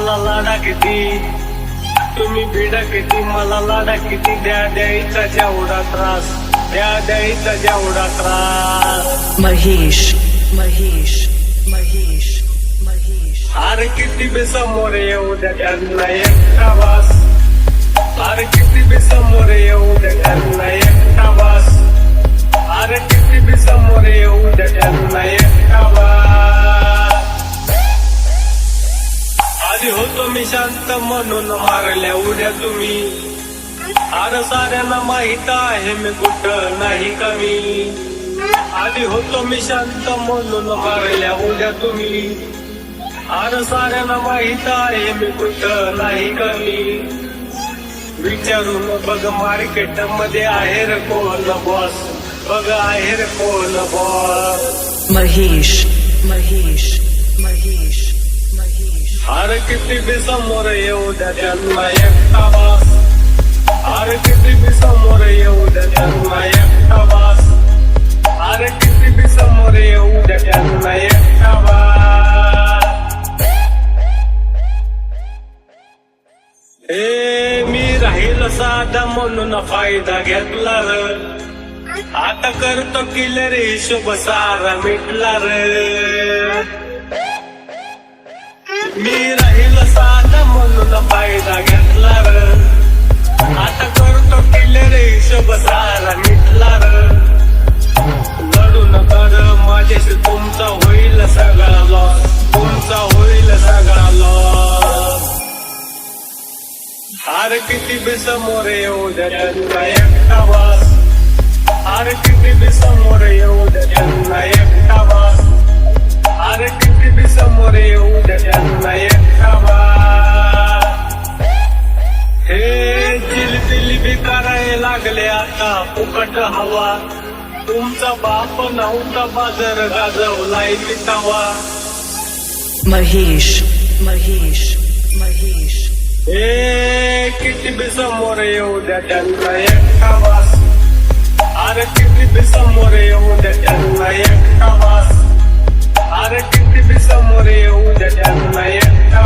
मला लाडा किती, तुम्ही भिडा किती, मला लाडा किती, द्यायचा जेवढा त्रास, द्यायचा जेवढा त्रास. महेश महेश महेश महेश अरे किती बी समोर येऊ द्या त्यांना एकटा वास, अरे किती बी समोर येऊ द्या त्यांना एकटा वास, अरे किती बी समोर येऊ द्या त्यांना एकटा वास. आधी होतो मी शांत म्हणून मारल्या उड्या तुम्ही, अरे साऱ्यांना माहित आहे मी कुठं नाही कमी. आधी होतो मी शांत म्हणून मारल्या उड्या तुम्ही, अरे साऱ्यांना माहित आहे मी कुठं नाही कमी. विचारून बघ मार्केट मध्ये आहे रे कोण बॉस, बघ आहे रे कोण बॉस. महेश महेश महेश महेश अरे किती बी समोर येऊ द्या त्यांना एकटा वास, अरे किती बी समोर येऊ द्या त्यांना एकटा वास, अरे किती बी समोर येऊ द्या त्यांना एकटा वास. ए मी राहील साधा म्हणून फायदा घेतला र, आता करतो किलर हिशोब सारा मिटला र. मी राहील साधा म्हणून फायदा घेतला र, आता करतो किलर हिशोब सारा मिटला र. लढू नका र माझ्याशी, तुमचा होईल सगळा लॉस, तुमचा होईल सगळा लॉस. अरे किती बी समोर येऊ द्या त्यांना एकटा वास, अरे किती बी समोर येऊ द्या त्यांना एकटा वास, अरे किती बी समोर येऊ द्या त्यांना एकटा वास. हे चिलबिल बी करायला लागले आता फुकट हवा, तुमचा बाप नव्हता बाजार गाजवलाय विकावा. महेश महेश महेश ए किती बी समोर येऊ द्या त्यांना एकटा वास, अरे किती बी समोर येऊ द्या त्यांना एकटा वास, अरे किती बी समोर येऊ द्या त्यांना एकटा